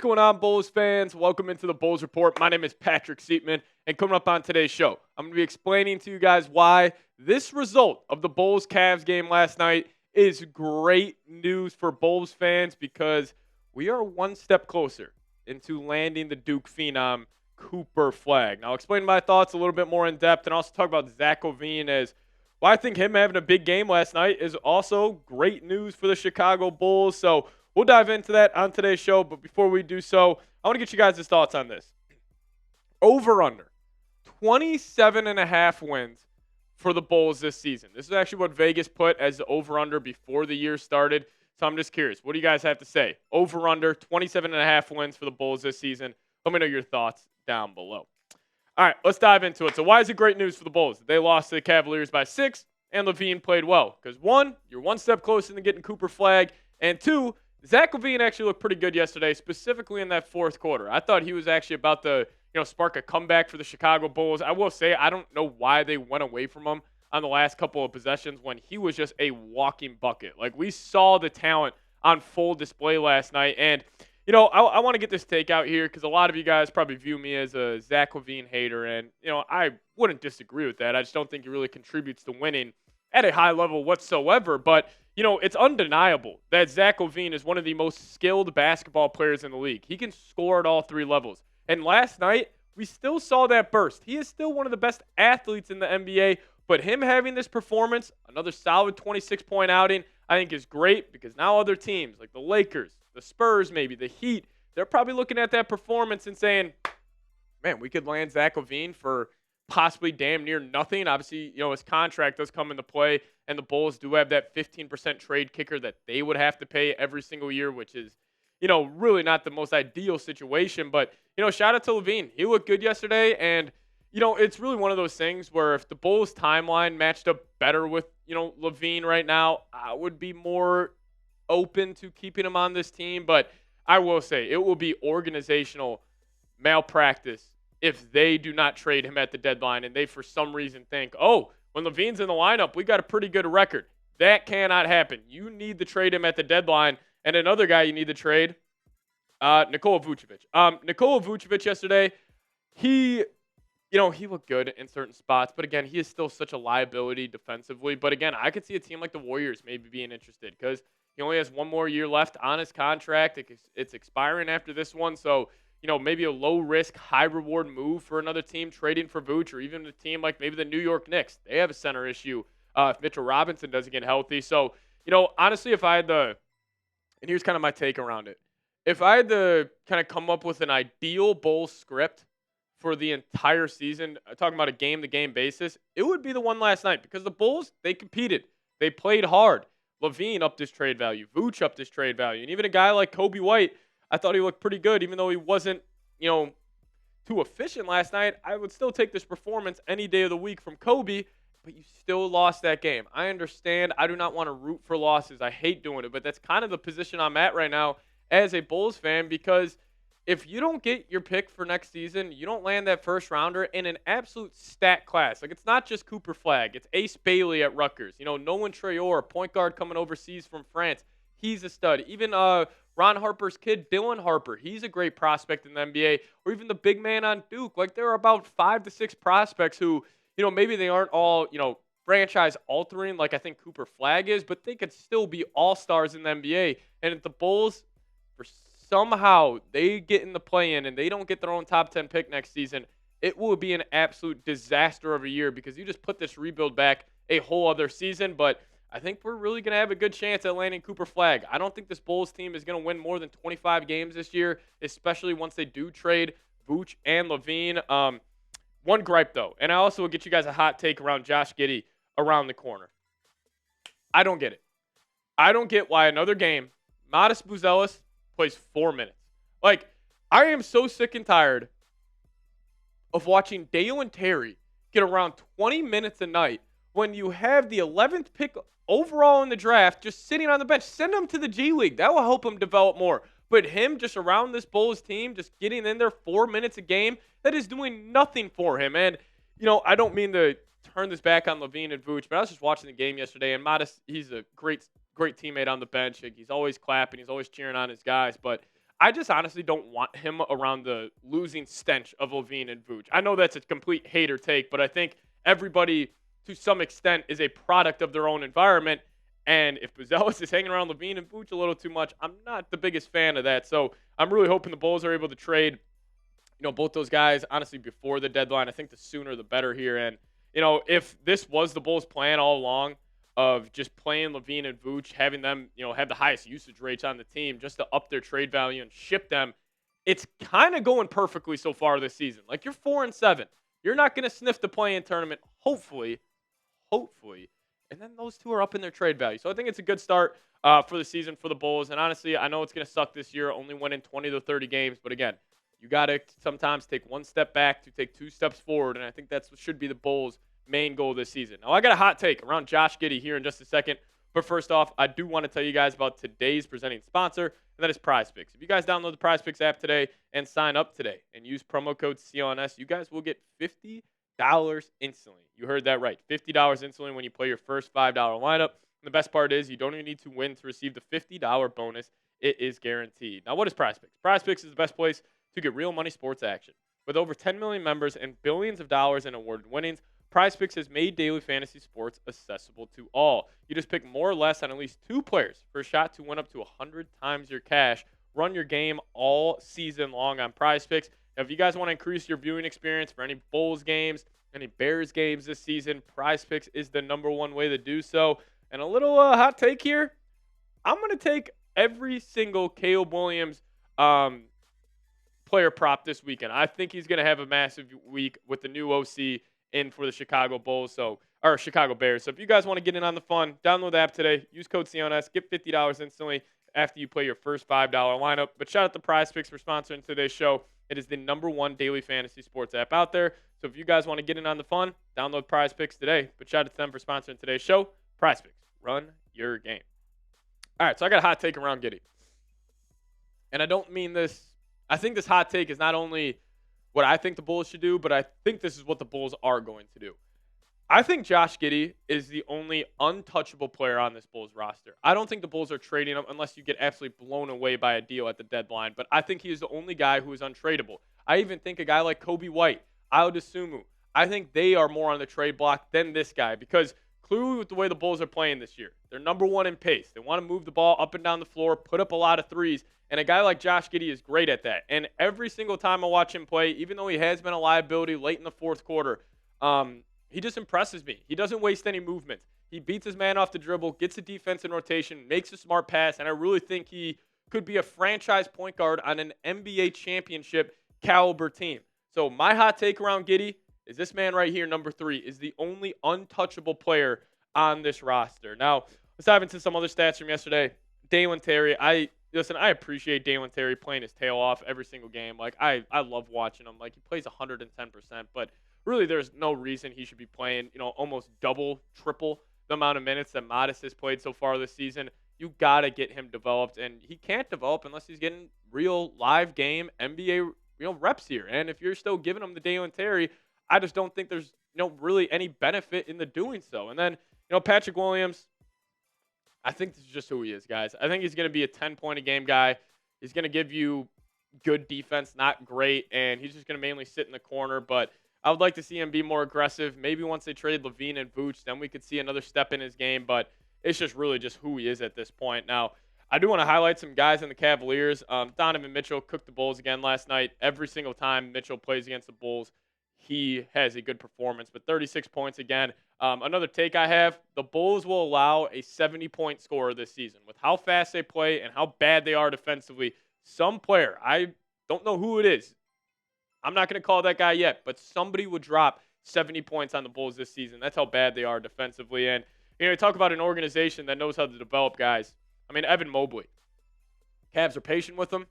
What's going on, Bulls fans? Welcome into the Bulls Report. My name is Patrick Siepman, and coming up on today's show, I'm going to be explaining to you guys why this result of the Bulls-Cavs game last night is great news for Bulls fans because we are one step closer into landing the Duke phenom, Cooper Flagg. Now, I'll explain my thoughts a little bit more in depth and also talk about Zach LaVine as well. I think him having a big game last night is also great news for the Chicago Bulls. So we'll dive into that on today's show. But before we do so, I want to get you guys' thoughts on this. Over-under, 27.5 wins for the Bulls this season. This is actually what Vegas put as the over-under before the year started. So I'm just curious. What do you guys have to say? Over-under, 27.5 wins for the Bulls this season. Let me know your thoughts down below. All right, let's dive into it. So why is it great news for the Bulls? They lost to the Cavaliers by 6, and LaVine played well. Because, one, you're one step closer than getting Cooper Flagg. And, two, Zach LaVine actually looked pretty good yesterday, specifically in that fourth quarter. I thought he was actually about to, spark a comeback for the Chicago Bulls. I will say I don't know why they went away from him on the last couple of possessions when he was just a walking bucket. Like, we saw the talent on full display last night. And, I want to get this take out here because a lot of you guys probably view me as a Zach LaVine hater. And, I wouldn't disagree with that. I just don't think he really contributes to winning at a high level whatsoever. But, it's undeniable that Zach LaVine is one of the most skilled basketball players in the league. He can score at all three levels. And last night, we still saw that burst. He is still one of the best athletes in the NBA. But him having this performance, another solid 26-point outing, I think is great because now other teams like the Lakers, the Spurs maybe, the Heat, they're probably looking at that performance and saying, man, we could land Zach LaVine for possibly damn near nothing. Obviously, his contract does come into play, and the Bulls do have that 15% trade kicker that they would have to pay every single year, which is, really not the most ideal situation. But, shout out to LaVine. He looked good yesterday, and it's really one of those things where if the Bulls' timeline matched up better with, LaVine right now, I would be more open to keeping him on this team. But I will say it will be organizational malpractice if they do not trade him at the deadline and they for some reason think, oh, when LaVine's in the lineup, we got a pretty good record. That cannot happen. You need to trade him at the deadline. And another guy you need to trade, Nikola Vucevic. Nikola Vucevic yesterday, he looked good in certain spots, but again, he is still such a liability defensively. But again, I could see a team like the Warriors maybe being interested because he only has one more year left on his contract. It's expiring after this one. So, maybe a low-risk, high-reward move for another team trading for Vooch, or even a team like maybe the New York Knicks. They have a center issue if Mitchell Robinson doesn't get healthy. So, honestly, if I had and here's kind of my take around it. If I had to kind of come up with an ideal Bulls script for the entire season, talking about a game-to-game basis, it would be the one last night because the Bulls, they competed. They played hard. LaVine upped his trade value. Vooch upped his trade value. And even a guy like Kobe White, I thought he looked pretty good, even though he wasn't, too efficient last night. I would still take this performance any day of the week from Kobe, but you still lost that game. I understand. I do not want to root for losses. I hate doing it, but that's kind of the position I'm at right now as a Bulls fan because if you don't get your pick for next season, you don't land that first rounder in an absolute stat class. Like, it's not just Cooper Flagg. It's Ace Bailey at Rutgers. Nolan Traore, point guard coming overseas from France. He's a stud. Even Ron Harper's kid, Dylan Harper, he's a great prospect in the NBA. Or even the big man on Duke. Like, there are about 5 to 6 prospects who, maybe they aren't all, franchise altering like I think Cooper Flagg is, but they could still be all-stars in the NBA. And if the Bulls, for somehow they get in the play-in and they don't get their own top 10 pick next season, it will be an absolute disaster of a year because you just put this rebuild back a whole other season. But I think we're really going to have a good chance at landing Cooper Flagg. I don't think this Bulls team is going to win more than 25 games this year, especially once they do trade Vooch and LaVine. One gripe, though, and I also will get you guys a hot take around Josh Giddy around the corner. I don't get it. I don't get why another game, Modest Buzelis plays 4 minutes. Like, I am so sick and tired of watching Dalen Terry get around 20 minutes a night when you have the 11th pick overall in the draft just sitting on the bench. Send him to the G League. That will help him develop more. But him just around this Bulls team, just getting in there 4 minutes a game, that is doing nothing for him. And, I don't mean to turn this back on LaVine and Vooch, but I was just watching the game yesterday, and Modest, he's a great teammate on the bench. He's always clapping. He's always cheering on his guys. But I just honestly don't want him around the losing stench of LaVine and Vooch. I know that's a complete hater take, but I think everybody, to some extent, is a product of their own environment. And if Buzelis is hanging around LaVine and Vooch a little too much, I'm not the biggest fan of that. So I'm really hoping the Bulls are able to trade, both those guys, honestly, before the deadline. I think the sooner the better here. And, if this was the Bulls' plan all along of just playing LaVine and Vooch, having them, have the highest usage rates on the team just to up their trade value and ship them, it's kind of going perfectly so far this season. Like, you're 4-7. You're not going to sniff the play-in tournament, hopefully. And then those two are up in their trade value. So I think it's a good start for the season for the Bulls. And honestly, I know it's going to suck this year, only winning 20 to 30 games. But again, you got to sometimes take one step back to take two steps forward, and I think that's what should be the Bulls' main goal this season. Now, I got a hot take around Josh Giddy here in just a second. But first off, I do want to tell you guys about today's presenting sponsor, and that is PrizePicks. If you guys download the PrizePicks app today and sign up today and use promo code CLNS, you guys will get $50 instantly. You heard that right. $50 instantly when you play your first $5 lineup. And the best part is you don't even need to win to receive the $50 bonus. It is guaranteed. Now, what is PrizePicks? PrizePicks is the best place to get real money sports action. With over 10 million members and billions of dollars in awarded winnings, PrizePicks has made daily fantasy sports accessible to all. You just pick more or less on at least two players for a shot to win up to 100 times your cash. Run your game all season long on PrizePicks. Now, if you guys want to increase your viewing experience for any Bulls games, any Bears games this season, PrizePicks is the number one way to do so. And a little hot take here, I'm going to take every single Caleb Williams player prop this weekend. I think he's going to have a massive week with the new OC in for the Chicago Bears. So if you guys want to get in on the fun, download the app today. Use code CLNS. Get $50 instantly after you play your first $5 lineup. But shout out to PrizePicks for sponsoring today's show. It is the number one daily fantasy sports app out there. So if you guys want to get in on the fun, download PrizePicks today. But shout out to them for sponsoring today's show. PrizePicks. Run your game. All right, so I got a hot take around Giddy. And I don't mean this. I think this hot take is not only what I think the Bulls should do, but I think this is what the Bulls are going to do. I think Josh Giddy is the only untouchable player on this Bulls roster. I don't think the Bulls are trading him unless you get absolutely blown away by a deal at the deadline, but I think he is the only guy who is untradeable. I even think a guy like Kobe White, Ayo Dosunmu, I think they are more on the trade block than this guy because clearly with the way the Bulls are playing this year, they're number one in pace. They want to move the ball up and down the floor, put up a lot of threes, and a guy like Josh Giddy is great at that. And every single time I watch him play, even though he has been a liability late in the fourth quarter, he just impresses me. He doesn't waste any movements. He beats his man off the dribble, gets a defense in rotation, makes a smart pass, and I really think he could be a franchise point guard on an NBA championship caliber team. So my hot take around Giddy is this man right here, number 3, is the only untouchable player on this roster. Now, let's dive into some other stats from yesterday. Dalen Terry, I appreciate Dalen Terry playing his tail off every single game. Like, I love watching him. Like, he plays 110%, but really there's no reason he should be playing, almost double, triple the amount of minutes that Modest has played so far this season. You got to get him developed, and he can't develop unless he's getting real live game NBA reps here. And if you're still giving him the Dalen Terry, I just don't think there's really any benefit in the doing so. And then, Patrick Williams, I think this is just who he is, guys. I think he's going to be a 10-point-a-game guy. He's going to give you good defense, not great, and he's just going to mainly sit in the corner. But I would like to see him be more aggressive. Maybe once they trade LaVine and Vooch, then we could see another step in his game. But it's just really just who he is at this point. Now, I do want to highlight some guys in the Cavaliers. Donovan Mitchell cooked the Bulls again last night. Every single time Mitchell plays against the Bulls, he has a good performance, but 36 points again. Another take I have, the Bulls will allow a 70-point scorer this season. With how fast they play and how bad they are defensively, some player, I don't know who it is. I'm not going to call that guy yet, but somebody would drop 70 points on the Bulls this season. That's how bad they are defensively. And, talk about an organization that knows how to develop guys. I mean, Evan Mobley. Cavs are patient with him.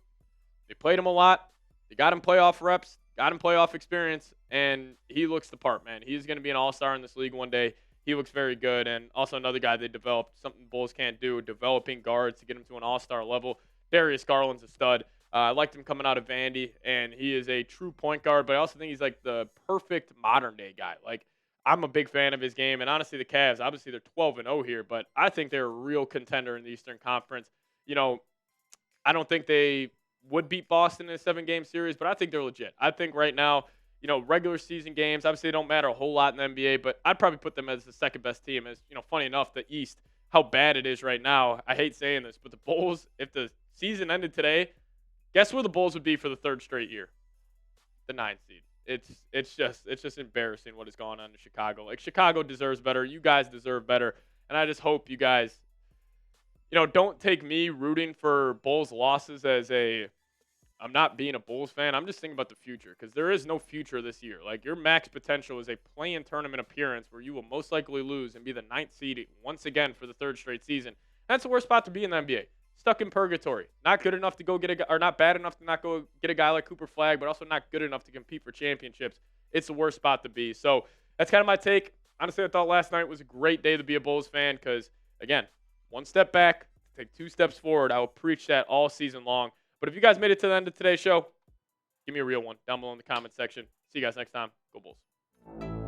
They played him a lot. They got him playoff reps. Got him playoff experience, and he looks the part, man. He's going to be an all-star in this league one day. He looks very good, and also another guy they developed, something Bulls can't do, developing guards to get him to an all-star level. Darius Garland's a stud. I liked him coming out of Vandy, and he is a true point guard, but I also think he's like the perfect modern-day guy. Like, I'm a big fan of his game, and honestly, the Cavs, obviously they're 12-0 here, but I think they're a real contender in the Eastern Conference. I don't think they would beat Boston in a 7-game series, but I think they're legit. I think right now, regular season games, obviously they don't matter a whole lot in the NBA, but I'd probably put them as the second best team. As, funny enough, the East, how bad it is right now. I hate saying this, but the Bulls, if the season ended today, guess where the Bulls would be for the third straight year? The 9th seed. It's just embarrassing what is going on in Chicago. Like, Chicago deserves better. You guys deserve better. And I just hope you guys, don't take me rooting for Bulls losses as I'm not being a Bulls fan. I'm just thinking about the future because there is no future this year. Like, your max potential is a play-in tournament appearance where you will most likely lose and be the 9th seed once again for the third straight season. That's the worst spot to be in the NBA. Stuck in purgatory. Not good enough to go get a guy, or not bad enough to not go get a guy like Cooper Flagg, but also not good enough to compete for championships. It's the worst spot to be. So that's kind of my take. Honestly, I thought last night was a great day to be a Bulls fan because, again, one step back, take 2 steps forward. I will preach that all season long. But if you guys made it to the end of today's show, give me a real one down below in the comment section. See you guys next time. Go Bulls.